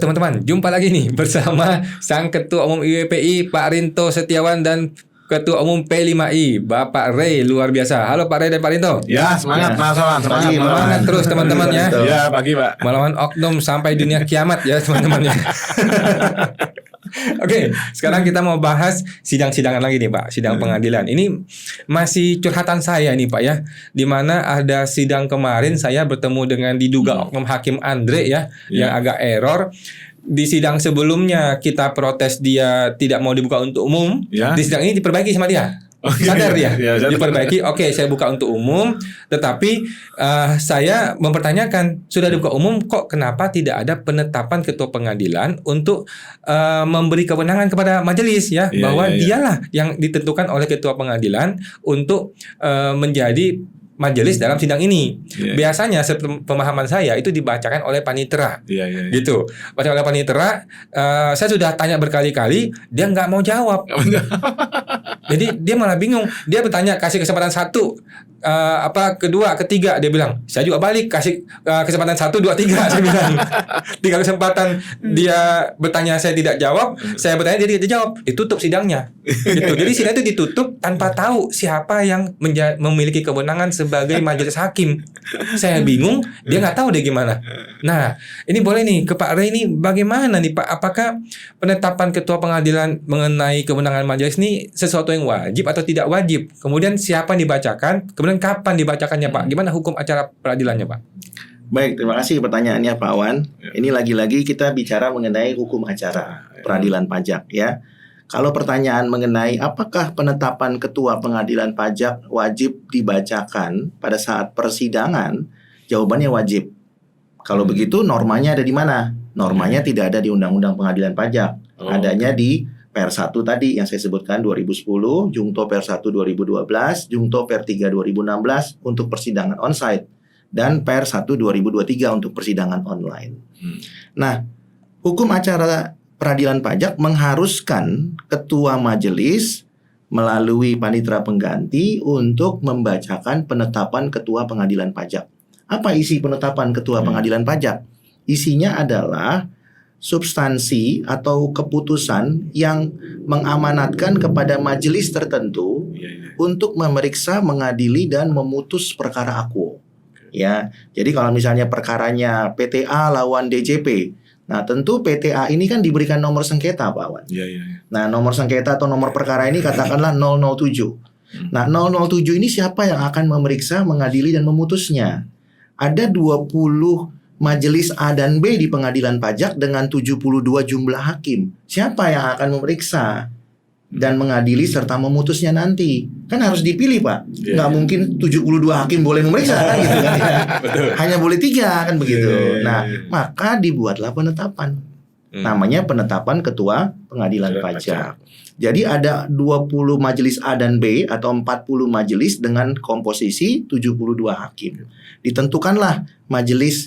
teman-teman, jumpa lagi nih bersama Sang Ketua Umum IWPI Pak Rinto Setiawan dan Ketua Umum P5I Bapak Ray, luar biasa. Halo Pak Ray dan Pak Rinto. Ya, semangat Mas Awan, Semangat terus teman-teman ya. Ya, pagi Pak. Melawan oknum sampai dunia kiamat ya teman-teman ya. Oke, sekarang kita mau bahas sidang-sidangan lagi nih Pak, sidang pengadilan. Ini masih curhatan saya nih Pak ya, di mana ada sidang kemarin saya bertemu dengan diduga oknum Hakim Andre ya, yang agak error. Di sidang sebelumnya kita protes dia tidak mau dibuka untuk umum. Di sidang ini diperbaiki sama dia. Sadar dia, diperbaiki. Oke, saya buka untuk umum. Tetapi saya mempertanyakan, sudah dibuka umum, kok kenapa tidak ada penetapan ketua pengadilan untuk memberi kewenangan kepada majelis ya, bahwa dialah yang ditentukan oleh ketua pengadilan untuk menjadi majelis dalam sidang ini. Biasanya pemahaman saya itu dibacakan oleh panitera. Gitu. Baca oleh panitera, saya sudah tanya berkali-kali, dia nggak mau jawab. Jadi dia malah bingung. Dia bertanya, kasih kesempatan satu, kedua, ketiga, dia bilang. Saya juga balik, kasih kesempatan 1, 2, 3, saya bilang. 3 kesempatan dia bertanya, saya tidak jawab. Saya bertanya, dia tidak jawab. Ditutup sidangnya. Gitu. Jadi sidang itu ditutup tanpa tahu siapa yang memiliki kewenangan sebagai majelis hakim. Saya bingung, dia nggak tahu dia gimana. Nah, ini boleh nih ke Pak Ray ini bagaimana nih Pak? Apakah penetapan ketua pengadilan mengenai kewenangan majelis ini sesuatu yang wajib atau tidak wajib? Kemudian siapa yang dibacakan? Kemudian kapan dibacakannya Pak? Gimana hukum acara peradilannya Pak? Baik, terima kasih pertanyaannya Pak Wan. Ini lagi-lagi kita bicara mengenai hukum acara peradilan pajak ya. Kalau pertanyaan mengenai apakah penetapan ketua pengadilan pajak wajib dibacakan pada saat persidangan, jawabannya wajib. Kalau begitu normanya ada di mana? Normanya tidak ada di Undang-Undang Pengadilan Pajak. Adanya di Per 1 tadi yang saya sebutkan 2010, Jungto Per 1 2012, Jungto Per 3 2016 untuk persidangan onsite dan Per 1 2023 untuk persidangan online. Nah, hukum acara peradilan pajak mengharuskan ketua majelis melalui panitera pengganti untuk membacakan penetapan ketua pengadilan pajak. Apa isi penetapan ketua pengadilan pajak? Isinya adalah substansi atau keputusan yang mengamanatkan kepada majelis tertentu untuk memeriksa, mengadili dan memutus perkara akuo. Ya, jadi kalau misalnya perkaranya PTA lawan DJP, nah tentu PTA ini kan diberikan nomor sengketa Pak Wan. Nah nomor sengketa atau nomor perkara ini katakanlah 007. Nah 007 ini siapa yang akan memeriksa, mengadili dan memutusnya? Ada 20 majelis A dan B di pengadilan pajak dengan 72 jumlah hakim. Siapa yang akan memeriksa dan mengadili serta memutusnya nanti? Kan harus dipilih Pak. Nggak mungkin 72 hakim boleh memeriksa kan gitu kan. Hanya boleh 3 kan begitu. Nah, maka dibuatlah penetapan. Namanya penetapan ketua pengadilan pajak. Jadi ada 20 majelis A dan B atau 40 majelis dengan komposisi 72 hakim. Ditentukanlah majelis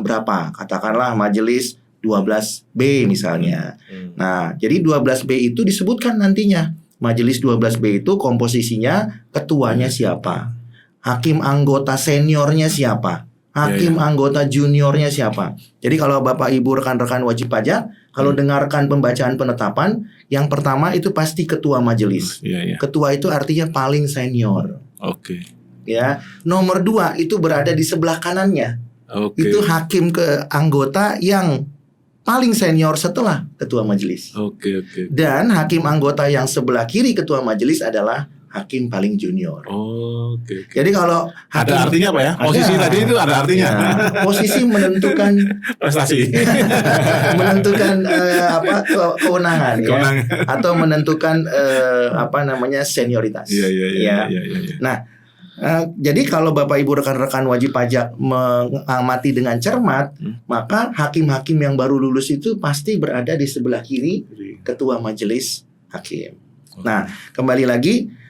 berapa? Katakanlah majelis 12B misalnya. Nah, jadi 12B itu disebutkan nantinya. Majelis 12B itu komposisinya ketuanya siapa? Hakim anggota seniornya siapa? Hakim anggota juniornya siapa? Jadi kalau Bapak Ibu rekan-rekan wajib pajak, kalau dengarkan pembacaan penetapan, yang pertama itu pasti ketua majelis. Ketua itu artinya paling senior. Ya, nomor 2 itu berada di sebelah kanannya. Itu hakim ke anggota yang paling senior setelah ketua majelis. Dan hakim anggota yang sebelah kiri ketua majelis adalah hakim paling junior. Jadi kalau hakim, ada artinya Pak ya? Posisi tadi itu ada artinya. Posisi menentukan prestasi. menentukan kewenangan ya, atau menentukan senioritas. Nah, jadi kalau Bapak Ibu rekan-rekan wajib pajak mengamati dengan cermat, maka hakim-hakim yang baru lulus itu pasti berada di sebelah kiri ketua majelis hakim. Nah, kembali lagi,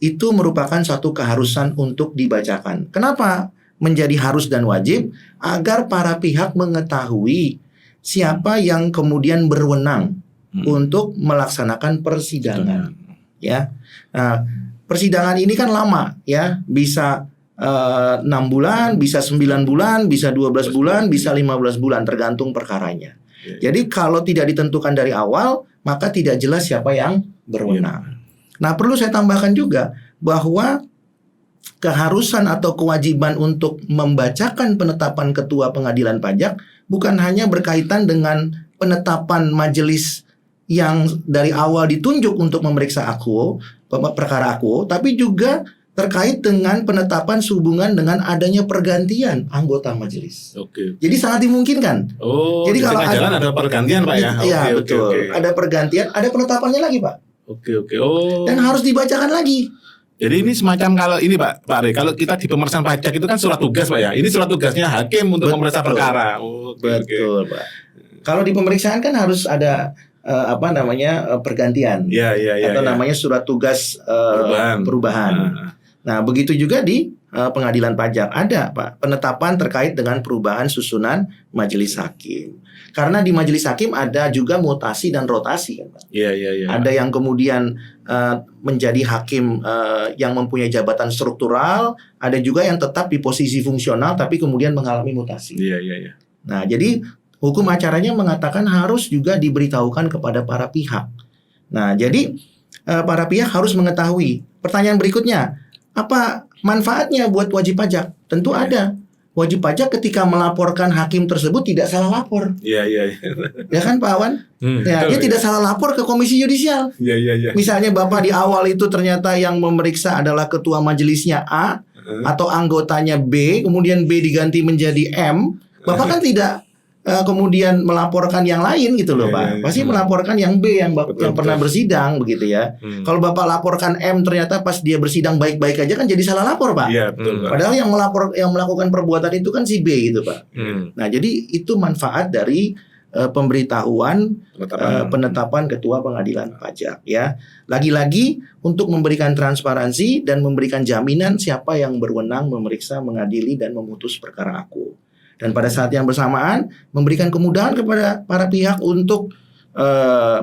itu merupakan suatu keharusan untuk dibacakan. Kenapa menjadi harus dan wajib? Agar para pihak mengetahui siapa yang kemudian berwenang untuk melaksanakan persidangan. Ya, nah, persidangan ini kan lama, ya, bisa 6 bulan, bisa 9 bulan, bisa 12 bulan, bisa 15 bulan, tergantung perkaranya. Jadi kalau tidak ditentukan dari awal, maka tidak jelas siapa yang berwenang. Nah, perlu saya tambahkan juga bahwa keharusan atau kewajiban untuk membacakan penetapan ketua pengadilan pajak bukan hanya berkaitan dengan penetapan majelis yang dari awal ditunjuk untuk memeriksa perkara akuo, tapi juga terkait dengan penetapan sehubungan dengan adanya pergantian anggota majelis. Oke. Jadi sangat dimungkinkan. Oh, Jadi kalau jalan ada pergantian Pak ya? Iya, Oke, betul. oke. Ada pergantian, ada penetapannya lagi, Pak. Oke. Oh. Dan harus dibacakan lagi. Jadi ini semacam kalau ini Pak Rey, kalau kita di pemeriksaan pajak itu kan surat tugas Pak ya. Ini surat tugasnya hakim untuk Betul. memeriksa perkara. Oh, Betul, Pak. Kalau di pemeriksaan kan harus ada pergantian. Iya. Atau namanya surat tugas perubahan. Nah, begitu juga di pengadilan pajak ada, Pak, penetapan terkait dengan perubahan susunan majelis hakim. Karena di majelis hakim ada juga mutasi dan rotasi kan, Pak. Iya. Ada yang kemudian menjadi hakim yang mempunyai jabatan struktural, ada juga yang tetap di posisi fungsional tapi kemudian mengalami mutasi. Iya. Nah, jadi hukum acaranya mengatakan harus juga diberitahukan kepada para pihak. Nah, jadi para pihak harus mengetahui. Pertanyaan berikutnya, apa manfaatnya buat wajib pajak? Tentu ada. Wajib pajak ketika melaporkan hakim tersebut tidak salah lapor. Iya. Ya kan, Pak Awan? Ya, dia tidak salah lapor ke Komisi Yudisial. Iya. Misalnya Bapak di awal itu ternyata yang memeriksa adalah ketua majelisnya A atau anggotanya B, kemudian B diganti menjadi M, Bapak kan tidak kemudian melaporkan yang lain gitu loh, Pak. Pasti melaporkan yang B yang pernah bersidang begitu ya. Kalau Bapak laporkan M ternyata pas dia bersidang baik-baik aja kan jadi salah lapor, Pak. Iya, betul. Padahal yang melakukan perbuatan itu kan si B gitu, Pak. Nah, jadi itu manfaat dari pemberitahuan penetapan ketua pengadilan pajak ya. Lagi-lagi untuk memberikan transparansi dan memberikan jaminan siapa yang berwenang memeriksa, mengadili dan memutus perkara akuo. Dan pada saat yang bersamaan memberikan kemudahan kepada para pihak untuk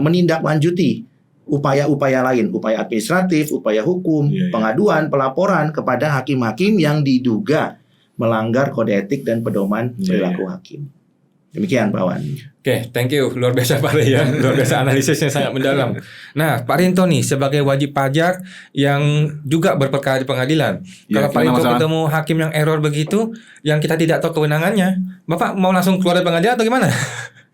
menindaklanjuti upaya-upaya lain, upaya administratif, upaya hukum, pengaduan, pelaporan kepada hakim-hakim yang diduga melanggar kode etik dan pedoman perilaku hakim. Demikian, Pak Wan. Oke, thank you. Luar biasa Pak Rey ya. Luar biasa analisisnya sangat mendalam. Nah, Pak Rinto nih sebagai wajib pajak yang juga berperkara di pengadilan. Ya, Kalau Pak Rinto ketemu hakim yang error begitu, yang kita tidak tahu kewenangannya, Bapak mau langsung keluar dari pengadilan atau gimana?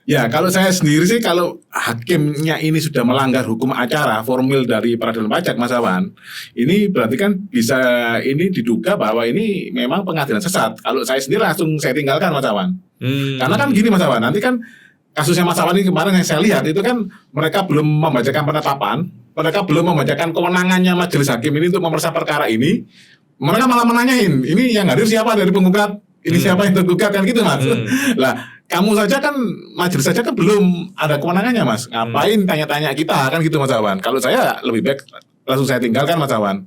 Ya, kalau saya sendiri sih kalau hakimnya ini sudah melanggar hukum acara formil dari peradilan pajak Mas Awan, ini berarti kan bisa ini diduga bahwa ini memang pengadilan sesat. Kalau saya sendiri langsung saya tinggalkan Mas Awan. Karena kan gini Mas Awan, nanti kan kasusnya Mas Awan ini kemarin yang saya lihat itu kan mereka belum membacakan penetapan, mereka belum membacakan kewenangannya majelis hakim ini untuk memeriksa perkara ini. Mereka malah menanyain, ini yang hadir siapa dari penggugat? Ini siapa yang tergugat kan gitu Mas. Lah, kamu saja kan majelis saja kan belum ada kewenangannya Mas. Ngapain tanya-tanya kita kan gitu Mas Awan. Kalau saya lebih baik langsung saya tinggalkan Mas Awan.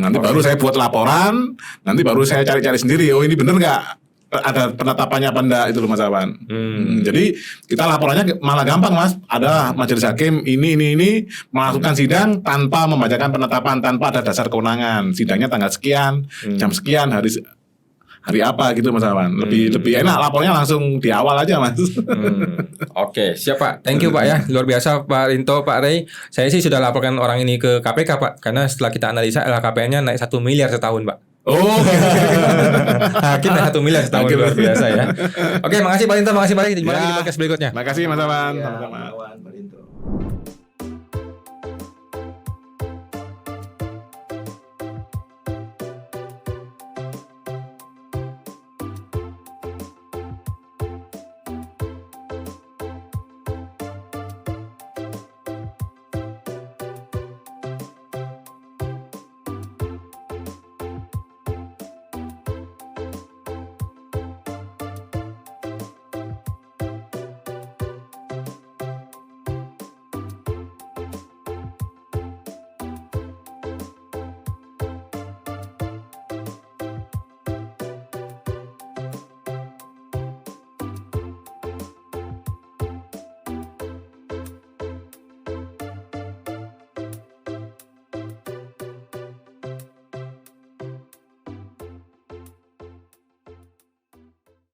Nanti baru saya buat laporan, nanti baru saya cari-cari sendiri. Oh ini benar nggak ada penetapannya apa enggak itu loh Mas Awan. Jadi kita laporannya malah gampang Mas. Ada majelis hakim ini melakukan sidang tanpa membacakan penetapan, tanpa ada dasar kewenangan. Sidangnya tanggal sekian, jam sekian, hari apa gitu Mas Awan. Lebih enak lapornya langsung di awal aja Mas. Oke, siap Pak. Thank you Pak ya. Luar biasa Pak Rinto, Pak Rey. Saya sih sudah laporkan orang ini ke KPK Pak. Karena setelah kita analisa LHKPN-nya naik 1 miliar setahun Pak. Oh, Hakim naik 1 miliar setahun, luar biasa ya. Oke, makasih Pak Rinto, makasih Pak Rey. Jumpa lagi di podcast berikutnya. Makasih Mas Awan. Ya, Sama-sama. Pak Wan.